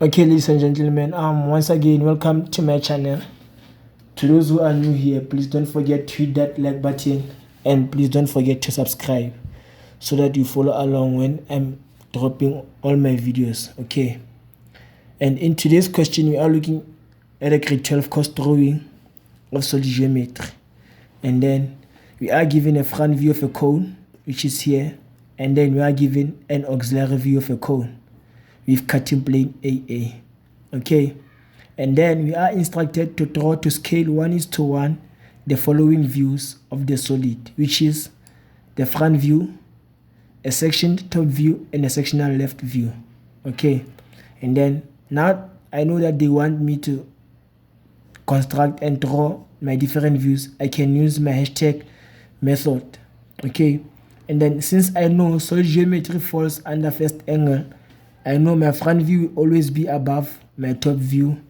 Okay, ladies and gentlemen, once again, welcome to my channel. To those who are new here, please don't forget to hit that like button and please don't forget to subscribe so that you follow along when I'm dropping all my videos. Okay, and in today's question, we are looking at a grade 12 course drawing of solid geometry, and then we are given a front view of a cone, which is here, and then we are given an auxiliary view of a cone with cutting plane AA. Okay, and then we are instructed to draw to scale 1:1 the following views of the solid, which is the front view, a sectioned top view, and a sectional left view. Okay, and then now I know that they want me to construct and draw my different views. I can use my hashtag method. Okay, and then since I know solid geometry falls under first angle, I know my front view will always be above my top view,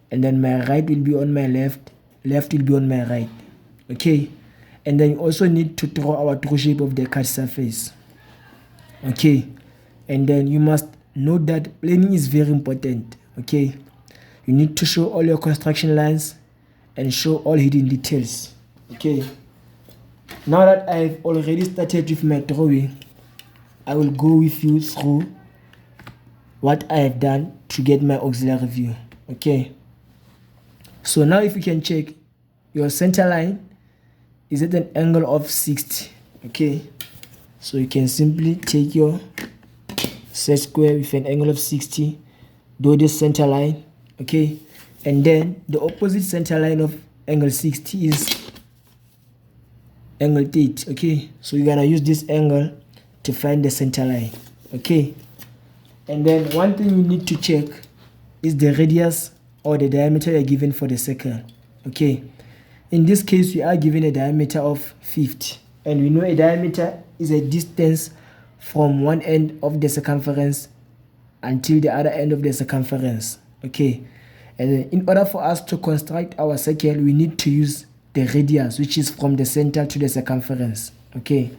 and then my right will be on my left will be on my right. Okay, and then you also need to draw our true shape of the cut surface. Okay, and then you must note that planing is very important. Okay, you need to show all your construction lines and show all hidden details. Okay, now that I've already started with my drawing, I will go with you through what I have done to get my auxiliary view. Okay, so now if you can check, your center line is at an angle of 60. Okay, so you can simply take your set square with an angle of 60, do this center line. Okay, and then the opposite center line of angle 60 is angle 30. Okay, so you're gonna use this angle to find the center line. Okay, and then one thing you need to check is the radius or the diameter you're given for the circle. Okay, in this case we are given a diameter of 50, and we know a diameter is a distance from one end of the circumference until the other end of the circumference. Okay, and then in order for us to construct our circle, we need to use the radius, which is from the center to the circumference. Okay,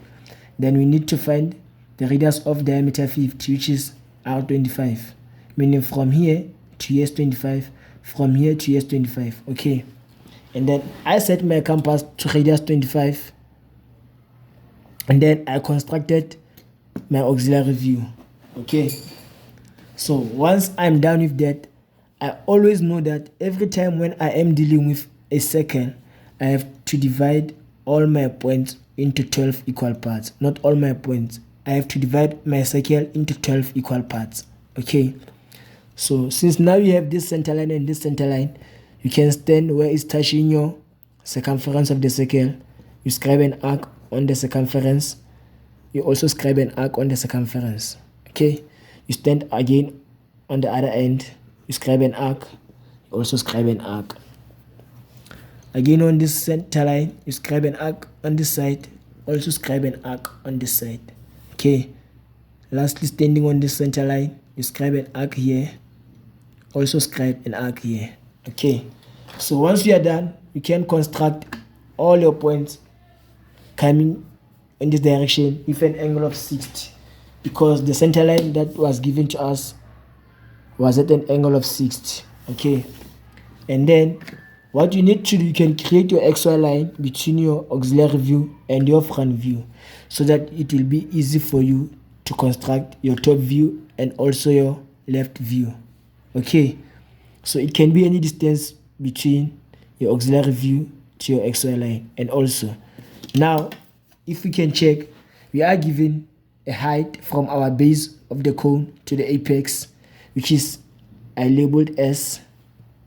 then we need to find the radius of diameter 50, which is R25, meaning from here to here is 25, from here to here is 25. Okay, and then I set my compass to radius 25, and then I constructed my auxiliary view. Okay, so once I'm done with that, I always know that every time when I am dealing with a circle, I have to divide all my points into 12 equal parts. Not all my points, I have to divide my circle into 12 equal parts. Okay, so since now you have this center line and this center line, you can stand where it's touching your circumference of the circle. You scribe an arc on the circumference. You also scribe an arc on the circumference. Okay, you stand again on the other end. You scribe an arc. You also scribe an arc. Again on this center line, you scribe an arc on this side. Also scribe an arc on this side. Okay, lastly, standing on this center line, you scribe an arc here, also scribe an arc here. Okay, so once you are done, you can construct all your points coming in this direction with an angle of 60, because the center line that was given to us was at an angle of 60. Okay, and then what you need to do, you can create your XY line between your auxiliary view and your front view, so that it will be easy for you to construct your top view and also your left view. Okay, so it can be any distance between your auxiliary view to your XY line. And also now, if we can check, we are given a height from our base of the cone to the apex, which is I labeled S.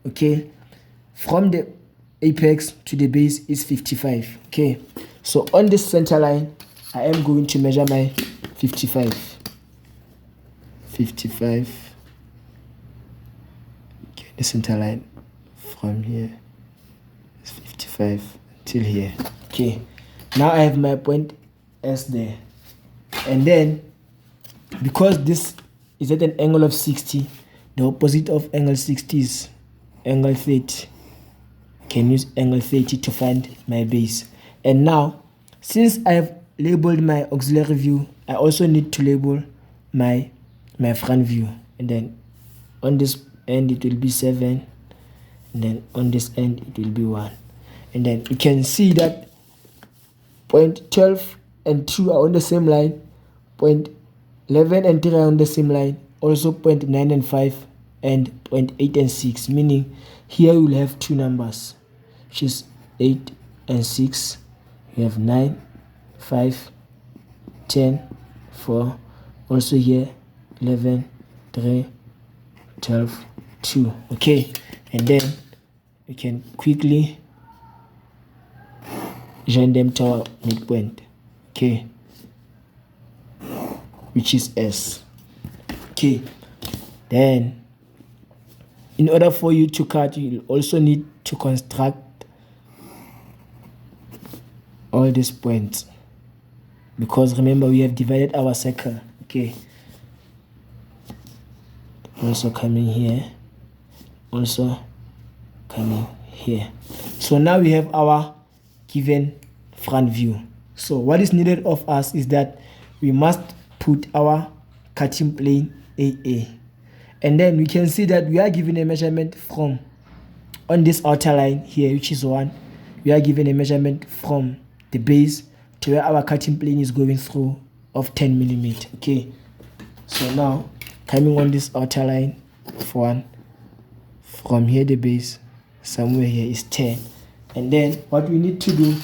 Okay, from the apex to the base is 55. Okay, so on this center line, I am going to measure my 55. Okay, the center line from here is 55 till here. Okay, now I have my point S there, and then because this is at an angle of 60, the opposite of angle 60 is angle 30. Can use angle 30 to find my base. And now, since I have labeled my auxiliary view, I also need to label my front view. And then on this end it will be 7, and then on this end it will be 1. And then you can see that point 12 and 2 are on the same line, point 11 and 3 are on the same line, also point 9 and 5 and point 8 and 6, meaning here you will have two numbers, which is 8 and 6. You have 9, 5, 10, 4, also here 11, 3, 12, 2. Okay, and then we can quickly join them to our midpoint, okay, which is S. Okay, then in order for you to cut, you also need to construct all these points, because remember we have divided our circle. Okay, also coming here, also coming here. So now we have our given front view. So what is needed of us is that we must put our cutting plane AA, and then we can see that we are given a measurement from on this outer line here, which is 1. We are given a measurement from the base to where our cutting plane is going through of 10 millimeter. Okay, so now coming on this outer line of 1, from here the base somewhere here is 10, and then what we need to do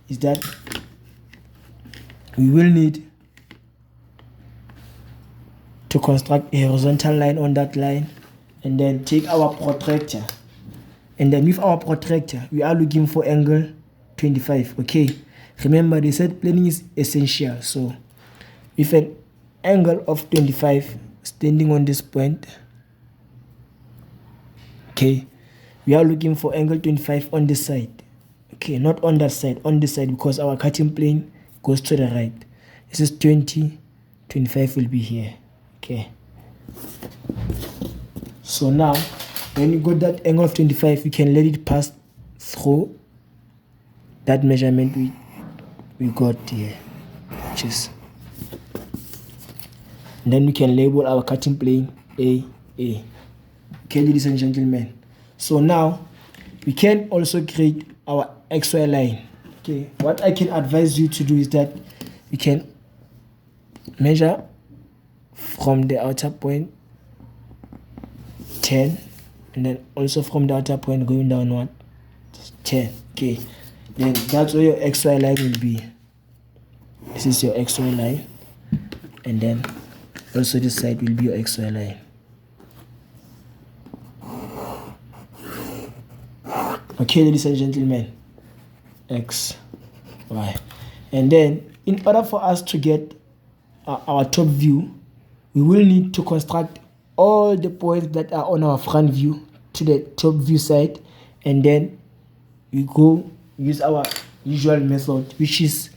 is that we will need to construct a horizontal line on that line, and then take our protractor, and then with our protractor we are looking for angle 25. Okay, remember they said planing is essential, so with an angle of 25 standing on this point, okay, we are looking for angle 25 on this side. Okay, not on that side, on this side, because our cutting plane goes to the right. This is 20, 25 will be here. Okay, so now when you got that angle of 25, you can let it pass through that measurement we got here, which is, and then we can label our cutting plane AA. Okay, ladies and gentlemen, so now we can also create our XY line. Okay, what I can advise you to do is that you can measure from the outer point 10, and then also from the outer point going downward 10. Okay, then that's where your XY line will be. This is your XY line, and then also this side will be your XY line. Okay, ladies and gentlemen, X, Y. And then in order for us to get our top view, we will need to construct all the points that are on our front view to the top view side, and then we go use our usual method, which is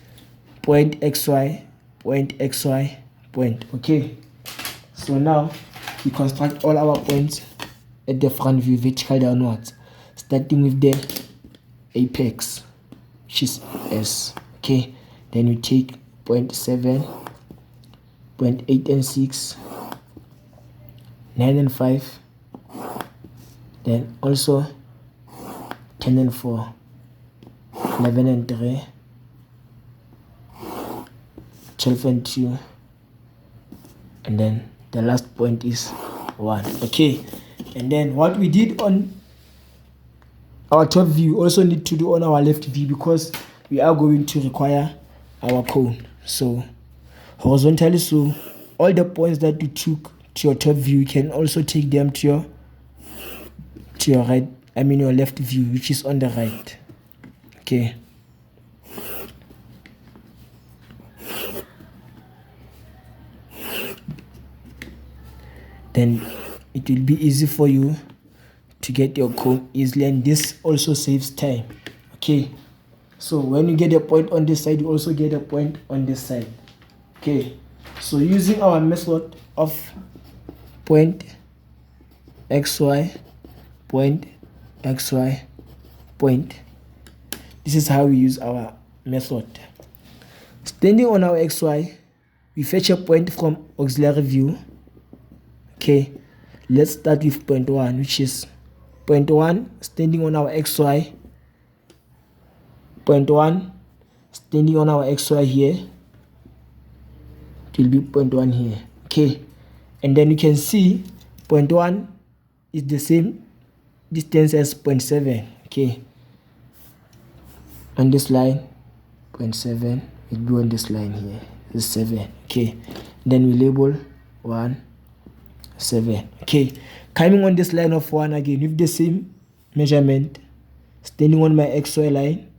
point XY, point XY, point. Okay, so now we construct all our points at the front view vertical downwards, starting with the apex, which is S. Okay, then we take point 7, point 8 and 6, 9 and 5, then also 10 and 4, 11 and 3, 12 and 2, and then the last point is 1. Okay, and then what we did on our top view also need to do on our left view, because we are going to require our cone. So horizontally, so all the points that you took to your top view, you can also take them to your right, I mean your left view, which is on the right. Okay, then it will be easy for you to get your cone easily, and this also saves time. Okay, so when you get a point on this side, you also get a point on this side. Okay, so using our method of point XY, point XY, point, this is how we use our method. Standing on our XY, we fetch a point from auxiliary view. Okay, let's start with point 1, which is point 1 standing on our xy. Point 1 standing on our xy here. It will be point 1 here. Okay, and then you can see point 1 is the same distance as point 7. Okay, on this line, point 7 will be on this line here. This is 7. Okay, then we label 1, 7. Okay, coming on this line of 1 again with the same measurement, standing on my xy line.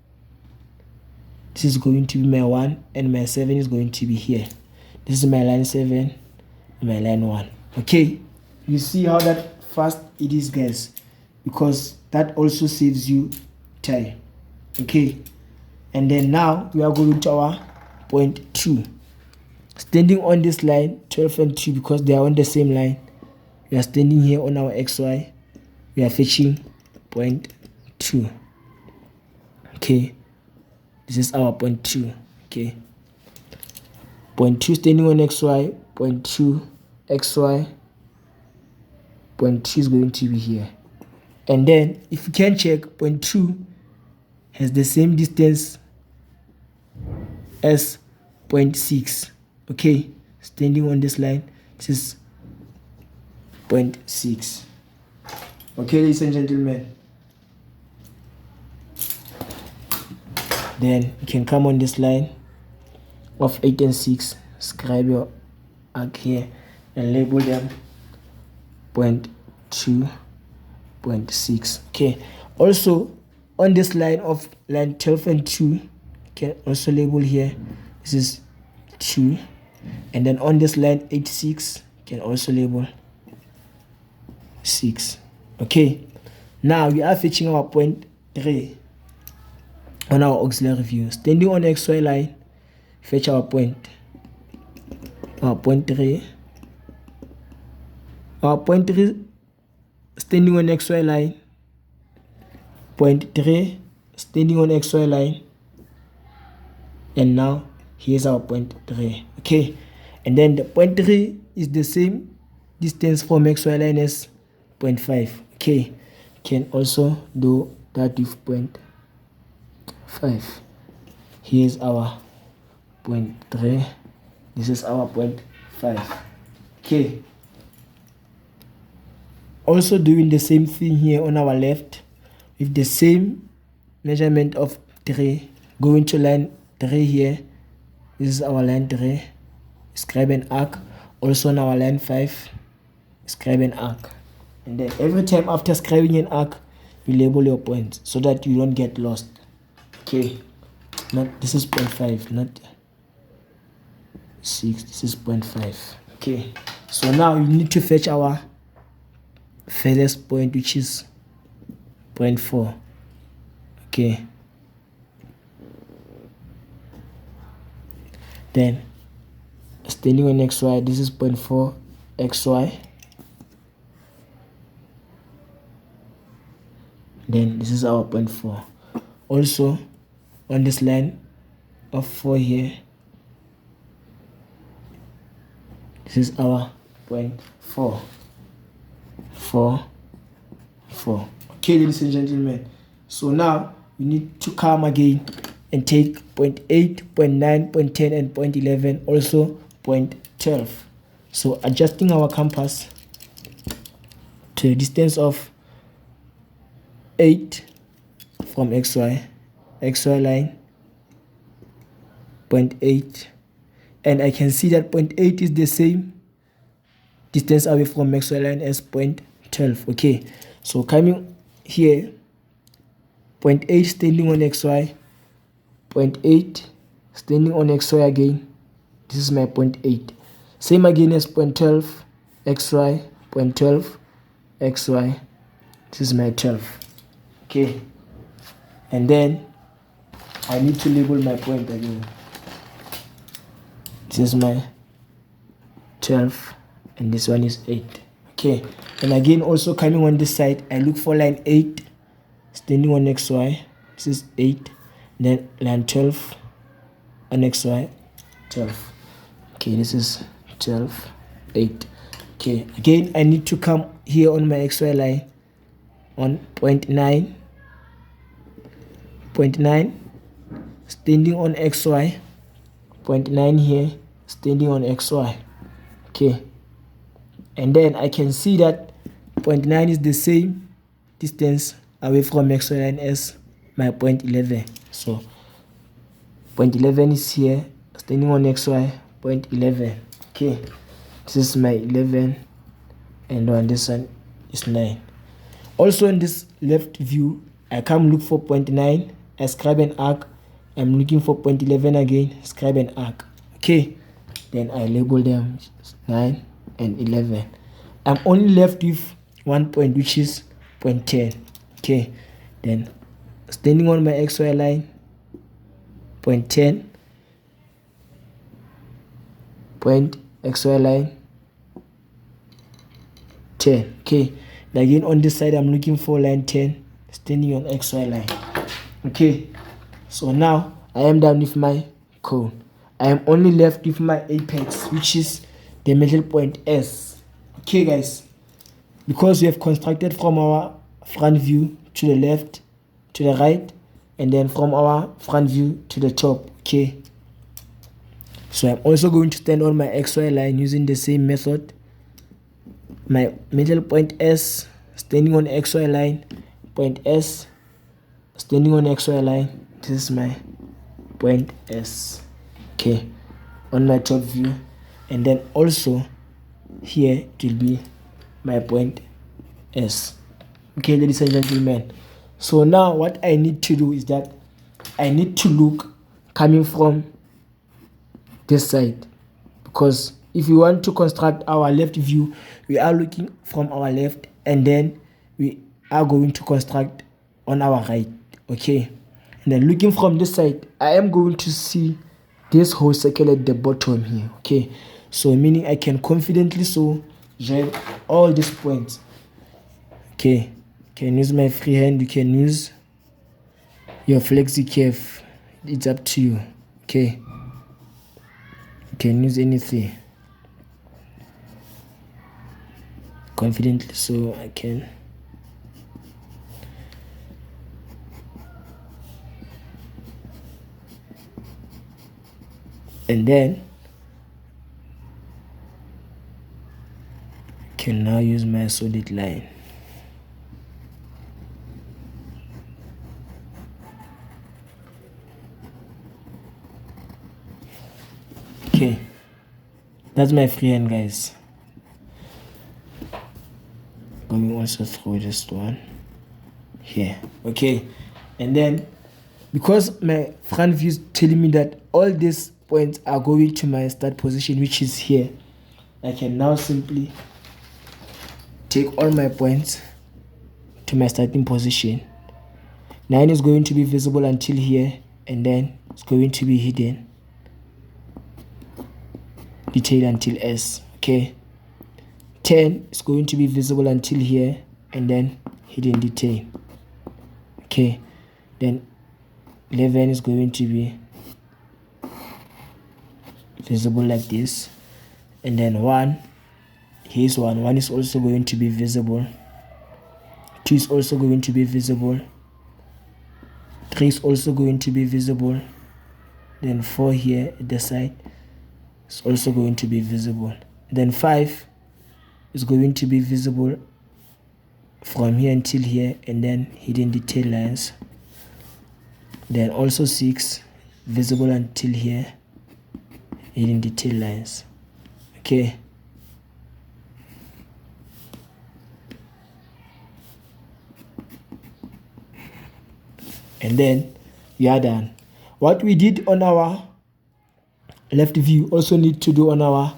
This is going to be my 1 and my 7 is going to be here. This is my line 7 and my line 1. Okay, you see how that fast it is, guys, because that also saves you time. Okay, and then now we are going to our point 2. Standing on this line 12 and 2, because they are on the same line, we are standing here on our xy. We are fetching point 2. Okay, this is our point 2. Okay, point 2 standing on xy, point 2 xy, point 2 is going to be here. And then if you can check, point 2 has the same distance as point 6. Okay, standing on this line, this is point 6. Okay, ladies and gentlemen, then you can come on this line of 8 and 6, scribe your arc here and label them point 2, point 6. Okay, also on this line of line 12 and 2, you can also label here, this is 2, and then on this line 8, 6, you can also label 6. Okay, now we are fetching our point 3 on our auxiliary view. Standing on xy line, fetch our point 3. Our point 3 standing on xy line, point 3 standing on xy line, and now here's our point 3. Okay, and then the point 3 is the same distance from xy line as point 5. Okay, can also do that with point 5. Here's our point 3. This is our point 5. Okay, also doing the same thing here on our left with the same measurement of 3, going to line 3 here. This is our line 3, scribe an arc. Also on our line 5, scribe an arc. And then every time after scribing an arc, you label your points so that you don't get lost. Okay, this is 0.5, not 6, this is 0.5. Okay, so now you need to fetch our furthest point, which is 0.4. Okay, then standing on xy, this is 0.4 xy, then this is our 0.4. Also on this line of 4 here, this is our 0.4. 4, 4. Okay, ladies and gentlemen, so now we need to come again and take 0.8, 0.9, 0.10 and 0.11, also 0.12. So adjusting our compass to a distance of 8 from xy line, 0.8, and I can see that 0.8 is the same distance away from xy line as 0.12. Okay, so coming here, 0.8 standing on xy, 0.8 standing on xy again. This is my 0.8. Same again as 0.12 xy, 0.12 xy. This is my 12. Okay, and then I need to label my point again. This is my 12 and this one is 8. Okay, and again also coming on this side, I look for line 8 standing on xy. This is 8, then line 12 on xy, 12. Okay, this is 12, 8. Okay, again I need to come here on my XY line on 0.9, standing on XY, 0.9 here, standing on XY. Okay, and then I can see that 0.9 is the same distance away from XY line as my 0.11. So 0.11 is here, standing on XY, 0.11. Okay, this is my 11, and on this one is 9. Also in this left view, I come look for 0.9, I scribe an arc. I'm looking for 0.11 again, scribe an arc. Okay, then I label them 9 and 11. I'm only left with 1 point, which is 0.10. Okay, then standing on my XY line, 0.10, point XY line 10. Okay, and again on this side I'm looking for line 10, standing on XY line. Okay, so now I am done with my cone. I am only left with my apex, which is the middle point S. Okay guys, because we have constructed from our front view to the left, to the right, and then from our front view to the top. Okay, so I'm also going to stand on my XY line using the same method. My middle point S, standing on XY line, point S, standing on XY line. This is my point S. Okay, on my top view, and then also here it will be my point S. Okay, ladies and gentlemen, so now what I need to do is that I need to look coming from this side, because if we want to construct our left view, we are looking from our left, and then we are going to construct on our right. Okay, and then looking from this side, I am going to see this whole circle at the bottom here. Okay, so meaning I can confidently so join all these points. Okay, you can use my freehand, you can use your flexi curve, it's up to you. Okay, you can use anything confidently, so I can. And then I can now use my solid line. Okay, that's my freehand, guys. Going also through this one here. Okay, and then because my front view is telling me that all these points are going to my start position, which is here, I can now simply take all my points to my starting position. 9 is going to be visible until here, and then it's going to be hidden detail until S. Okay, 10 is going to be visible until here, and then hidden detail. Okay, then 11 is going to be visible like this, and then 1, here's 1 is also going to be visible, 2 is also going to be visible, 3 is also going to be visible, then 4 here at the side is also going to be visible, then 5 is going to be visible from here until here, and then hidden detail lines, then also 6 visible until here, hidden detail lines. Okay, and then we are done. What we did on our left view also need to do on our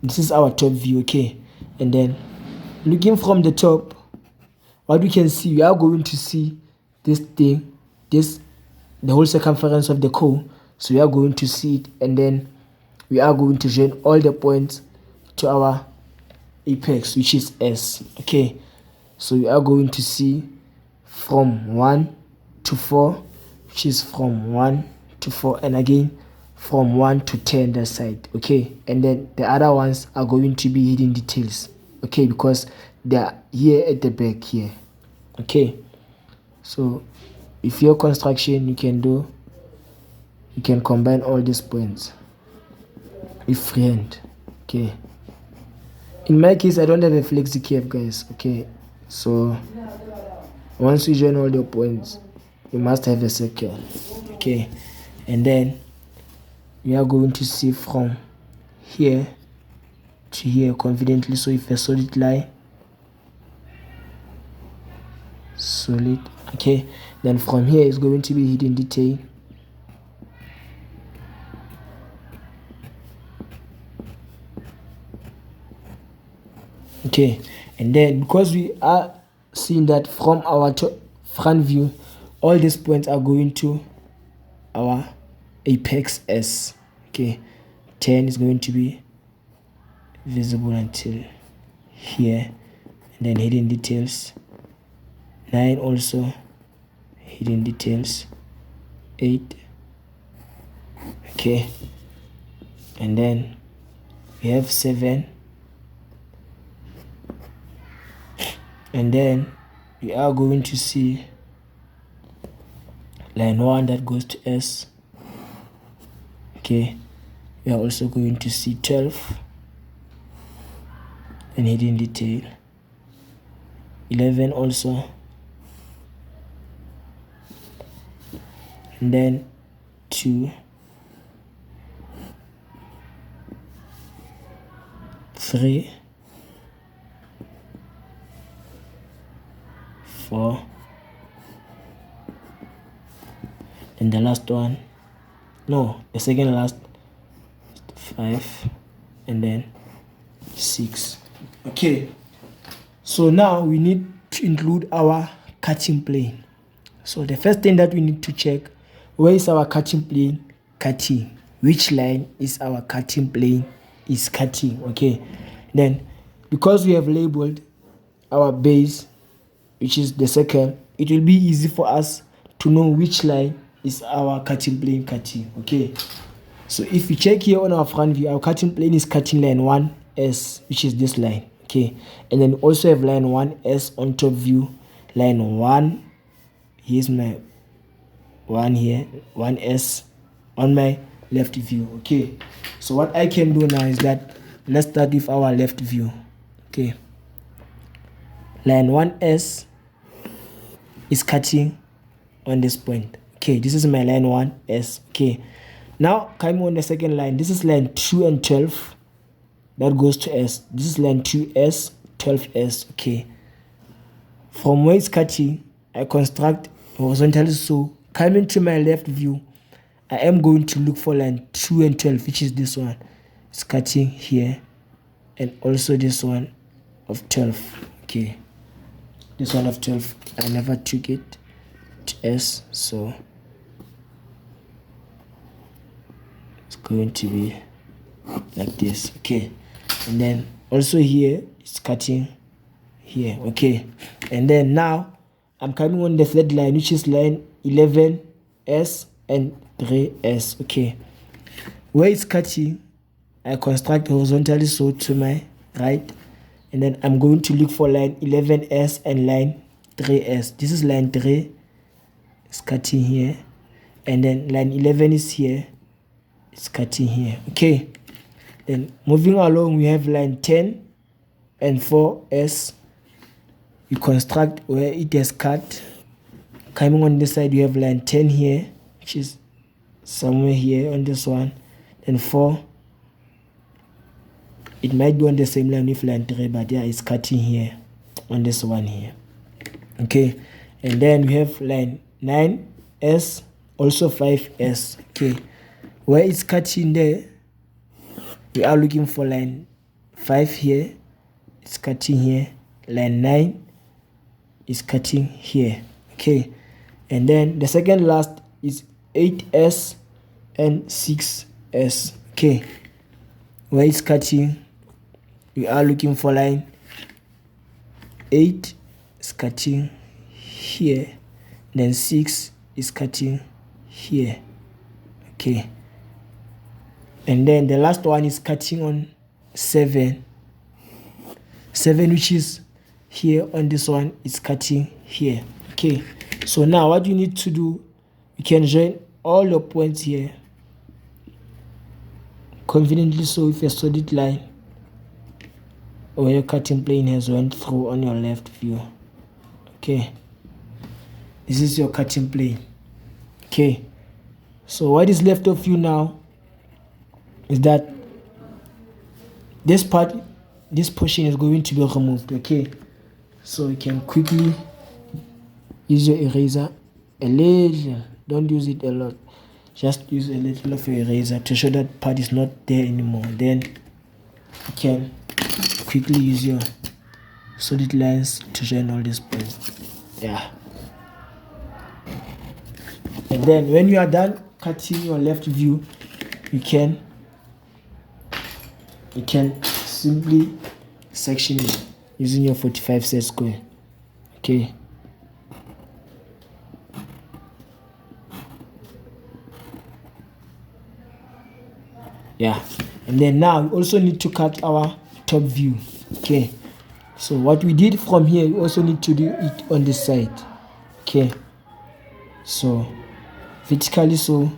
this is our top view. Okay, and then looking from the top, what we can see, we are going to see this thing, this the whole circumference of the cone. So we are going to see it, and then we are going to join all the points to our apex, which is S. Okay, so we are going to see from 1 to 4, which is from 1 to 4, and again from 1 to 10 that side, okay, and then the other ones are going to be hidden details, okay, because they are here at the back here, okay. So if your construction you can combine all these points with freehand, okay. In my case I don't have a flexi curve, guys, okay. So once you join all your points you must have a circle, okay, and then we are going to see from here to here confidently. So if a solid line, solid, okay, then from here is going to be hidden detail, okay, and then because we are seeing that from our front view all these points are going to our apex S, okay, 10 is going to be visible until here, and then hidden details, 9 also hidden details, 8, okay, and then we have 7, and then we are going to see line 1 that goes to S, okay. We are also going to see 12 and hidden detail, 11 also, and then 2, 3, 4, and the last one, no, the second last, 5, and then 6, okay. So now we need to include our cutting plane. So the first thing that we need to check, where is our cutting plane cutting, which line is our cutting plane is cutting, okay. Then because we have labeled our base, which is the circle, it will be easy for us to know which line is our cutting plane cutting, okay. So if you check here on our front view, our cutting plane is cutting line 1S, which is this line, okay, and then also have line 1S on top view, line 1, here's my 1 here, 1S on my left view, okay. So what I can do now is that let's start with our left view, okay. Line 1S is cutting on this point, okay. This is my line 1S, okay. Now coming on the second line, this is line 2 and 12 that goes to S. This is line 2S, 12S, okay. From where it's cutting, I construct horizontally. So coming to my left view, I am going to look for line 2 and 12, which is this one. It's cutting here, and also this one of 12, okay. This one of 12, I never took it to S, so it's going to be like this, okay. And then also here it's cutting here, okay. And then now I'm coming on the third line, which is line 11S and 3S, okay. Where it's cutting, I construct horizontally, so to my right, and then I'm going to look for line 11S and line 3S. This is line 3, it's cutting here, and then line 11 is here, it's cutting here, okay. Then moving along, we have line 10 and 4S. You construct where it has cut. Coming on this side, you have line 10 here, which is somewhere here on this one. Then 4, it might be on the same line with line 3, but yeah, it's cutting here on this one here, okay. And then we have line 9S, also 5S, okay. Where it's cutting there, we are looking for line 5 here, it's cutting here, line 9 is cutting here, okay. And then the second last is 8S and 6S, okay. Where it's cutting, we are looking for line 8 is cutting here, then 6 is cutting here, okay. And then the last one is cutting on 7, which is here on this one, is cutting here. Okay, so now what you need to do, you can join all your points here conveniently so with a solid line where your cutting plane has went through on your left view. Okay, this is your cutting plane. Okay, so what is left of you now is that this portion is going to be removed. Okay, so you can quickly use your eraser a little, don't use it a lot, just use a little of your eraser to show that part is not there anymore. Then you can quickly use your solid lines to join all these points. Yeah, and then when you are done cutting your left view, you can simply section it using your 45 set square. Okay, yeah, and then now we also need to cut our top view. Okay, so what we did from here, we also need to do it on this side. Okay, so vertically, so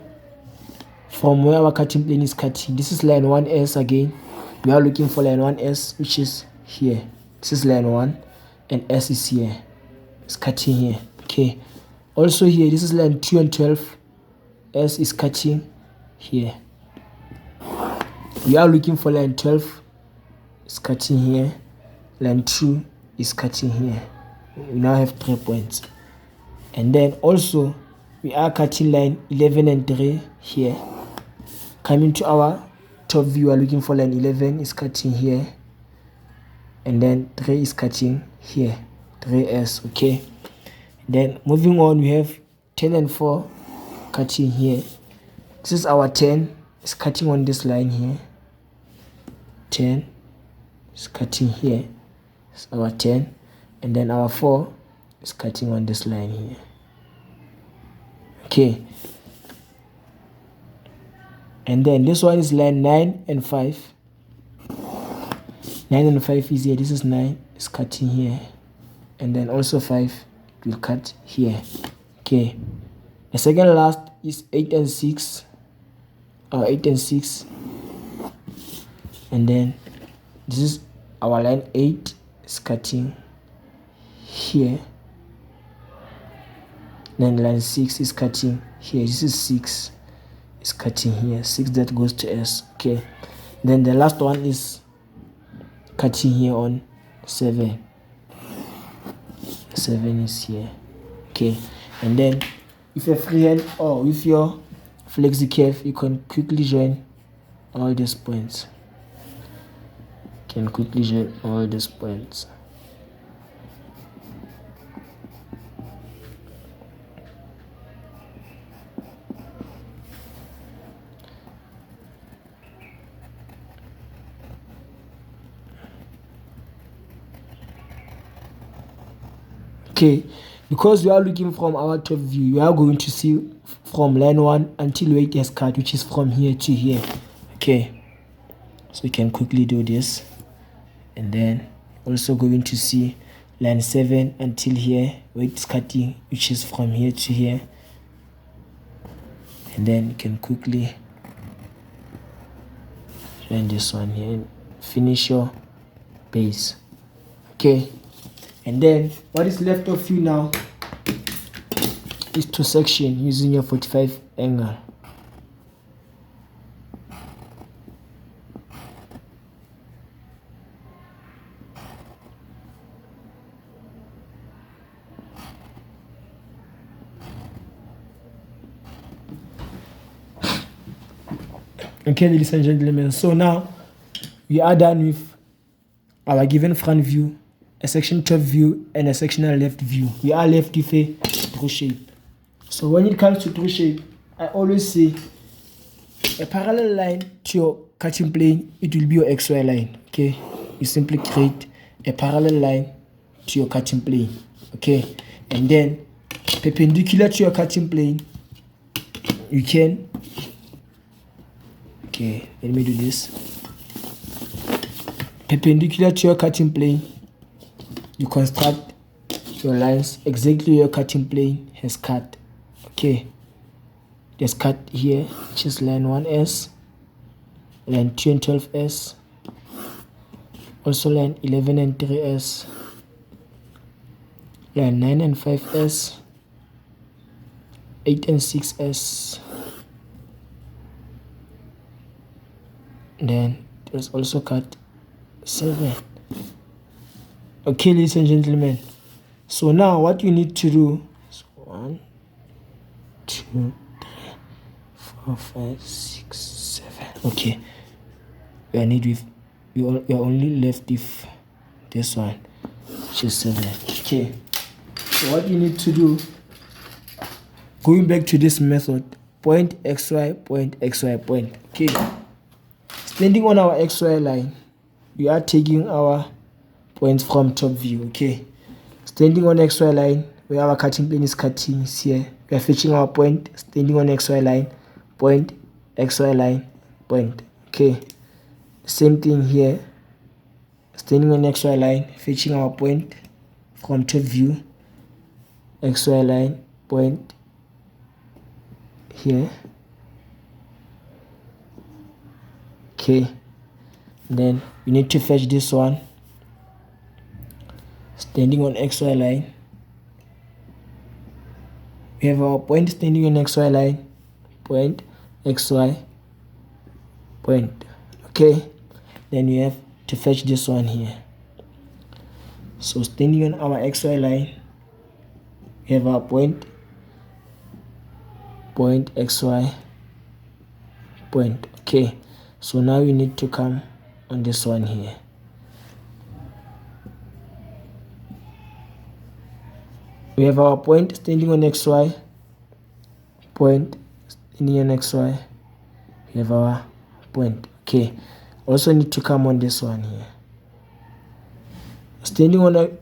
from where our cutting plane is cutting, this is line 1s. Again, we are looking for line 1s, which is here. This is line 1 and s is here, it's cutting here. Okay, also here, this is line 2 and 12, s is cutting here. We are looking for line 12, it's cutting here, line 2 is cutting here. We now have 3 points. And then also we are cutting line 11 and 3 here. Coming to our top view, we are looking for line 11 is cutting here, and then 3 is cutting here, 3s. Okay, then moving on, we have 10 and 4 cutting here. This is our 10, is cutting on this line here. 10 is cutting here, it's our 10, and then our 4 is cutting on this line here. Okay, and then this one is line 9 and 5. 9 and 5 is here. This is 9, it's cutting here, and then also 5 will cut here. Okay, the second last is 8 and 6, or 8 and 6, and then this is our line 8 is cutting here, then line 6 is cutting here. This is 6 is cutting here, 6 that goes to s. Okay, then the last one is cutting here on 7. 7 is here. Okay, and then with a freehand or with your flexi curve, you can quickly join all these points. Okay, because we are looking from our top view, we are going to see from line 1 until where it has cut, which is from here to here. Okay, so we can quickly do this, and then also going to see line 7 until here where it's cutting, which is from here to here, and then you can quickly join this one here and finish your base. Okay, and then what is left of you now is to section using your 45 angle. Okay, ladies and gentlemen, so now we are done with our given front view, a section top view, and a sectional left view. We are left with a true shape. So when it comes to true shape, I always say a parallel line to your cutting plane, it will be your XY line. Okay, you simply create a parallel line to your cutting plane. Okay, and then perpendicular to your cutting plane, you can Okay, let me do this. Perpendicular to your cutting plane, you construct your lines exactly where your cutting plane has cut. Okay, just cut here, which is line 1S, line 2 and 12S, also line 11 and 3S, line 9 and 5S, 8 and 6S. Then there's also cut 7. Okay, ladies and gentlemen, so now what you need to do is 1, 2, 3, 4, 5, 6, 7. Okay, you are only left with this one, which is 7. Okay, so what you need to do, going back to this method, point xy, point xy, point. Okay, standing on our xy line, we are taking our points from top view. Okay, standing on xy line where our cutting plane is cutting here, we are fetching our point. Standing on xy line, point, xy line, point. Okay, same thing here, standing on xy line, fetching our point from top view, xy line, point here. Okay, then we need to fetch this one, standing on xy line. We have our point standing on xy line, point, xy, point. Okay, then we have to fetch this one here. So standing on our xy line, we have our point, point, xy, point. Okay, so now we need to come on this one here. We have our point standing on xy, point standing on xy, we have our point. Okay, also need to come on this one here. Standing on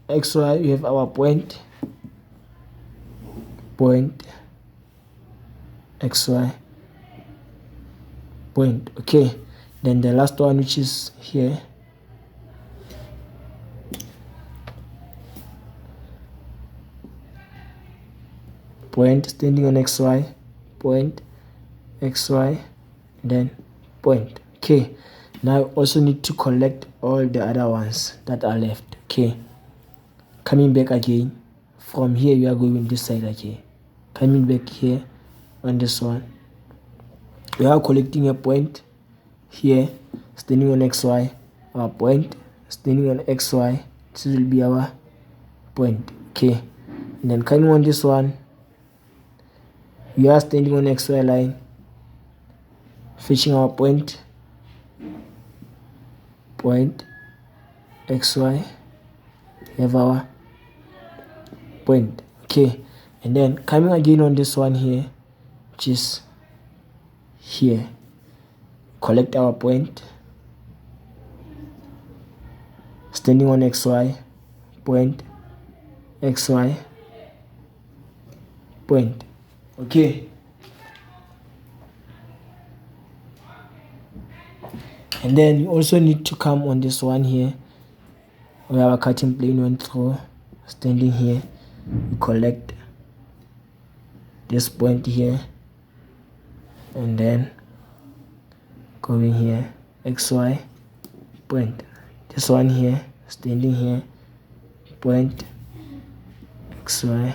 xy, we have our point, point, xy, point. Okay, then the last one, which is here, point standing on xy, point, xy, then point. Okay, now also need to collect all the other ones that are left. Okay, coming back again from here, we are going this side. Okay, coming back here on this one, we are collecting a point here, standing on xy, our point, standing on xy, this will be our point. Okay, and then coming on this one, we are standing on xy line, fetching our point, point, xy, we have our point. Okay, and then coming again on this one here, which is here, collect our point, standing on xy, point, xy, point. Okay, and then you also need to come on this one here where our cutting plane went through. Standing here, you collect this point here, and then going here, xy, point. This one here, standing here, point, xy,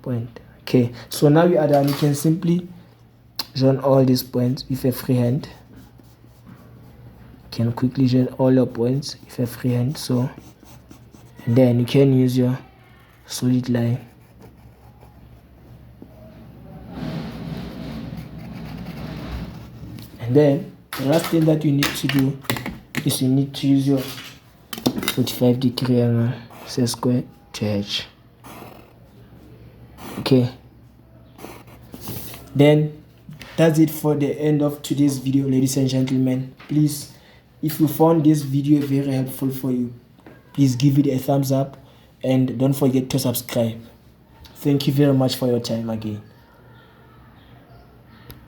point. Okay, so now we are done. You can simply join all these points with a free hand. You can quickly join all your points with a free hand. So, and then you can use your solid line. And then the last thing that you need to do is you need to use your 45-degree angle, set square to edge. Okay, then that's it for the end of today's video, ladies and gentlemen. Please, if you found this video very helpful for you, please give it a thumbs up and don't forget to subscribe. Thank you very much for your time again.